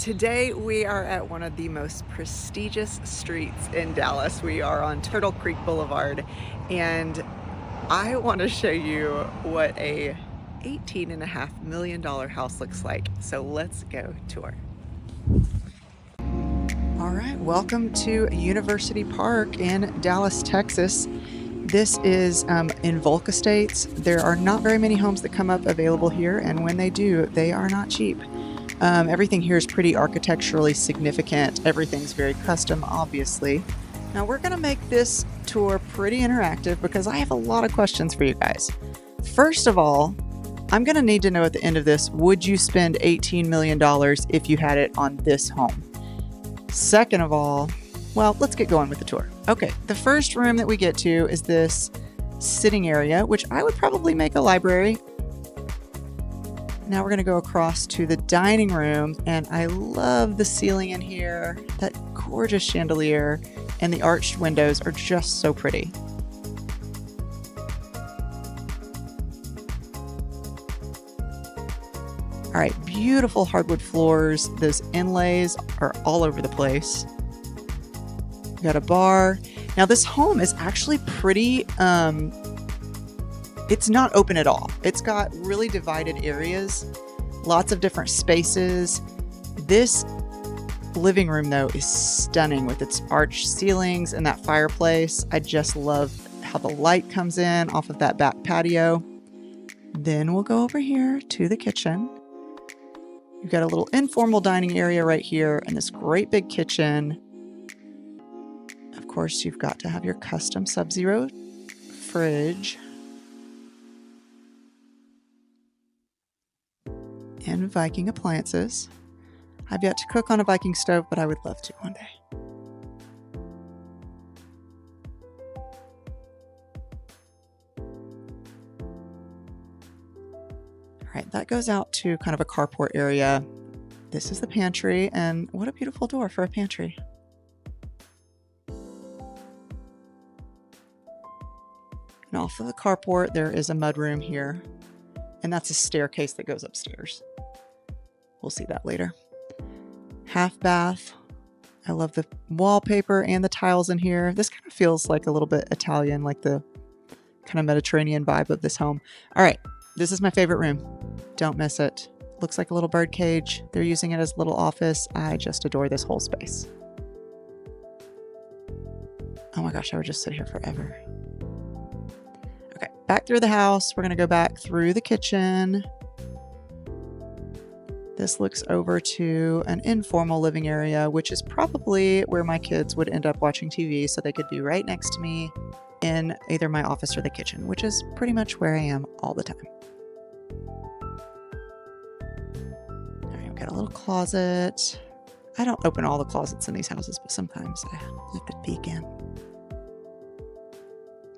Today we are at one of the most prestigious streets in Dallas. We are on Turtle Creek Boulevard, and I want to show you what a $18.5 million house looks like. So let's go tour. All right, welcome to University Park in Dallas, Texas. This is in Volk Estates. There are not very many homes that come up available here, and when they do, they are not cheap. Everything here is pretty architecturally significant. Everything's very custom, obviously. Now we're going to make this tour pretty interactive because I have a lot of questions for you guys. First of all, I'm going to need to know at the end of this, would you spend $18 million if you had it on this home? Second of all, well, let's get going with the tour. Okay, the first room that we get to is this sitting area, which I would probably make a library. Now we're going to go across to the dining room, and I love the ceiling in here, that gorgeous chandelier, and the arched windows are just so pretty. All right, beautiful hardwood floors. Those inlays are all over the place. We got a bar. Now this home is actually pretty, it's not open at all. It's got really divided areas, lots of different spaces. This living room though is stunning with its arched ceilings and that fireplace. I just love how the light comes in off of that back patio. Then we'll go over here to the kitchen. You've got a little informal dining area right here and this great big kitchen. Of course, you've got to have your custom Sub-Zero fridge. And Viking appliances. I've yet to cook on a Viking stove, but I would love to one day. All right, that goes out to kind of a carport area. This is the pantry, and what a beautiful door for a pantry. And off of the carport, there is a mudroom here, and that's a staircase that goes upstairs. We'll see that later. Half bath. I love the wallpaper and the tiles in here. This kind of feels like a little bit Italian, like the kind of Mediterranean vibe of this home. All right, this is my favorite room. Don't miss it. Looks like a little bird cage. They're using it as a little office. I just adore this whole space. Oh my gosh, I would just sit here forever. Okay, back through the house. We're going to go back through the kitchen. This looks over to an informal living area, which is probably where my kids would end up watching TV, so they could be right next to me in either my office or the kitchen, which is pretty much where I am all the time. All right, we've got a little closet. I don't open all the closets in these houses, but sometimes I like to peek in. All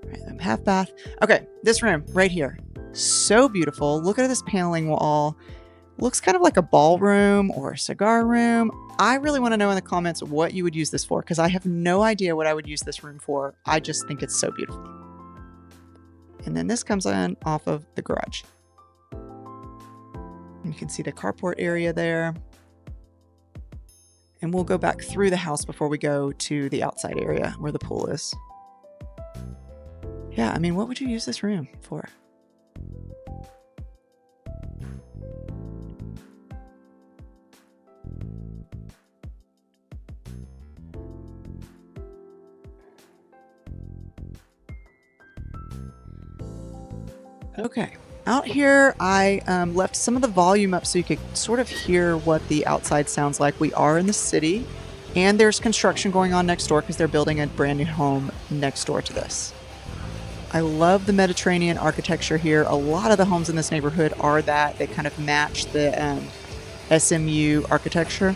right, half bath. Okay, this room right here. So beautiful. Look at this paneling wall. Looks kind of like a ballroom or a cigar room. I really want to know in the comments what you would use this for, because I have no idea what I would use this room for. I just think it's so beautiful. And then this comes in off of the garage. You can see the carport area there. And we'll go back through the house before we go to the outside area where the pool is. Yeah, I mean, what would you use this room for? Okay, out here I left some of the volume up so you could sort of hear what the outside sounds like. We are in the city, and there's construction going on next door because they're building a brand new home next door to this. I love the Mediterranean architecture here. A lot of the homes in this neighborhood are that. They kind of match the SMU architecture,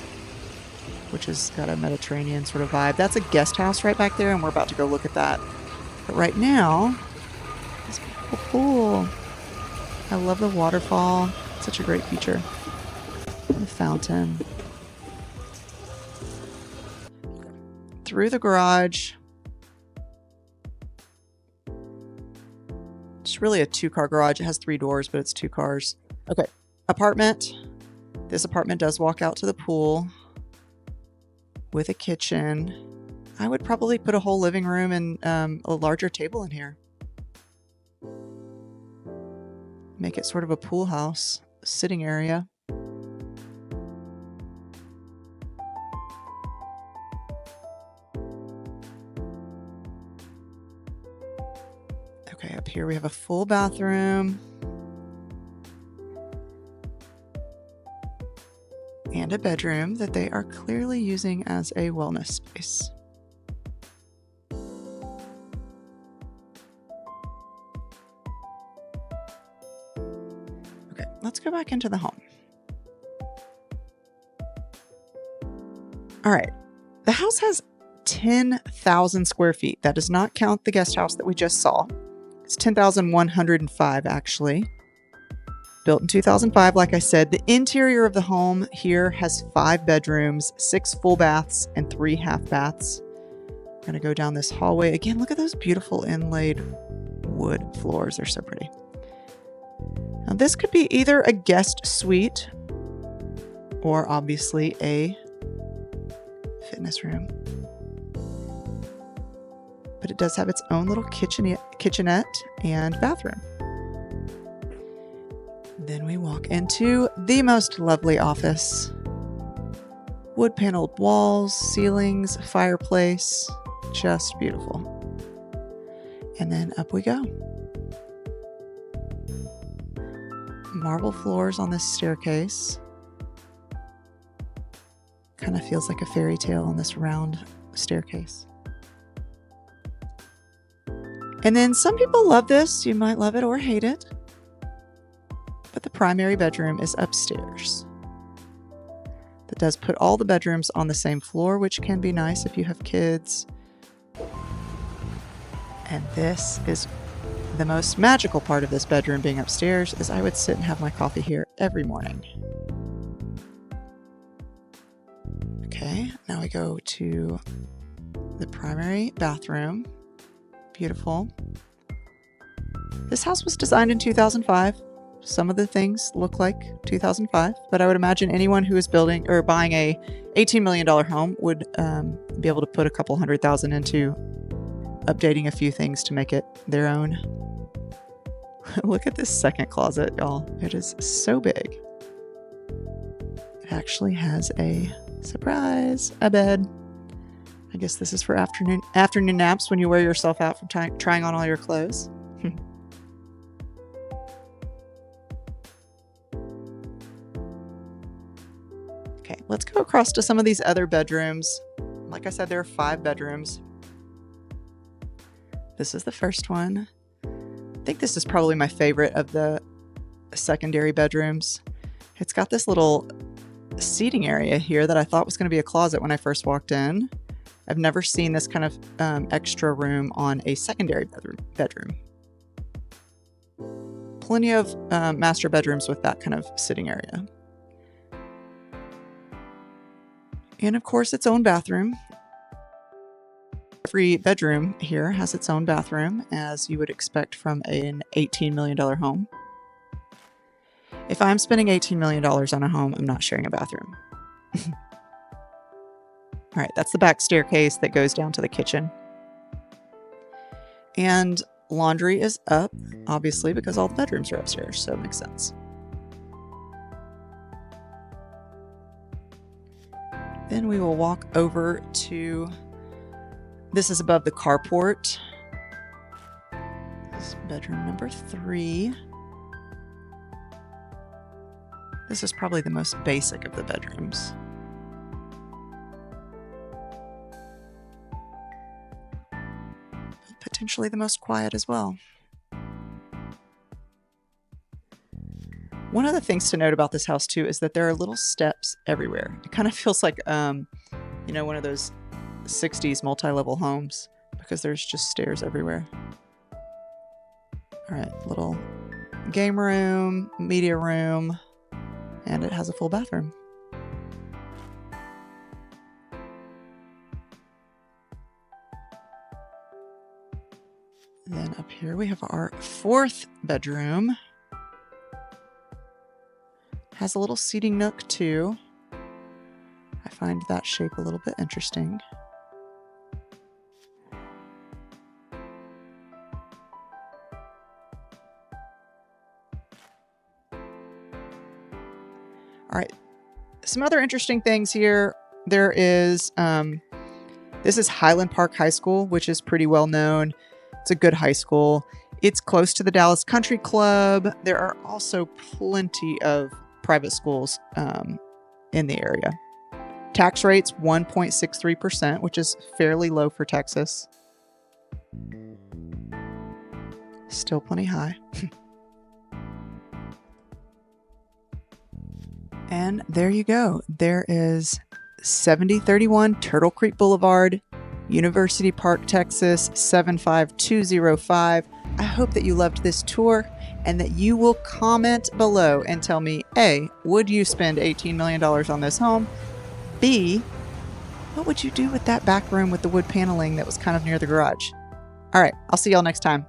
which has got a Mediterranean sort of vibe. That's a guest house right back there, and we're about to go look at that. But right now, this beautiful pool. I love the waterfall. It's such a great feature. The fountain. Through the garage. It's really a two-car garage. It has 3 doors, but it's 2 cars. Okay, apartment. This apartment does walk out to the pool with a kitchen. I would probably put a whole living room and a larger table in here. Make it sort of a pool house sitting area. Okay, up here we have a full bathroom and a bedroom that they are clearly using as a wellness space. Okay, let's go back into the home. All right, the house has 10,000 square feet. That does not count the guest house that we just saw. It's 10,105 actually. Built in 2005, like I said. The interior of the home here has 5 bedrooms, 6 full baths, and 3 half baths. I'm gonna go down this hallway. Again, look at those beautiful inlaid wood floors. They're so pretty. Now this could be either a guest suite or obviously a fitness room. But it does have its own little kitchenette and bathroom. Then we walk into the most lovely office. Wood paneled walls, ceilings, fireplace, just beautiful. And then up we go. Marble floors on this staircase. Kind of feels like a fairy tale on this round staircase. And then some people love this. You might love it or hate it. But the primary bedroom is upstairs. That does put all the bedrooms on the same floor, which can be nice if you have kids. And this is the most magical part of this bedroom being upstairs, is I would sit and have my coffee here every morning. Okay, now we go to the primary bathroom. Beautiful. This house was designed in 2005. Some of the things look like 2005, but I would imagine anyone who is building or buying a $18 million home would be able to put a couple $100,000 into updating a few things to make it their own. Look at this second closet, y'all. It is so big. It actually has a surprise, a bed. I guess this is for afternoon naps when you wear yourself out from trying on all your clothes. Okay, let's go across to some of these other bedrooms. Like I said, there are 5 bedrooms. This is the first one. I think this is probably my favorite of the secondary bedrooms. It's got this little seating area here that I thought was going to be a closet when I first walked in. I've never seen this kind of extra room on a secondary bedroom. Plenty of master bedrooms with that kind of sitting area. And of course, its own bathroom. Every bedroom here has its own bathroom, as you would expect from an $18 million home. If I'm spending $18 million on a home, I'm not sharing a bathroom. All right, that's the back staircase that goes down to the kitchen. And laundry is up, obviously, because all the bedrooms are upstairs, so it makes sense. Then we will walk over to, this is above the carport. This is bedroom number 3. This is probably the most basic of the bedrooms. Potentially the most quiet as well. One of the things to note about this house too is that there are little steps everywhere. It kind of feels like, you know, one of those 60s multi-level homes, because there's just stairs everywhere. All right, little game room, media room, and it has a full bathroom. Then up here we have our 4th bedroom. Has a little seating nook too. I find that shape a little bit interesting. All right, some other interesting things here. There is, this is Highland Park High School, which is pretty well known. It's a good high school. It's close to the Dallas Country Club. There are also plenty of private schools in the area. Tax rate's 1.63%, which is fairly low for Texas. Still plenty high. And there you go. There is 7031 Turtle Creek Boulevard, University Park, Texas, 75205. I hope that you loved this tour and that you will comment below and tell me, A, would you spend $18 million on this home? B, what would you do with that back room with the wood paneling that was kind of near the garage? All right, I'll see y'all next time.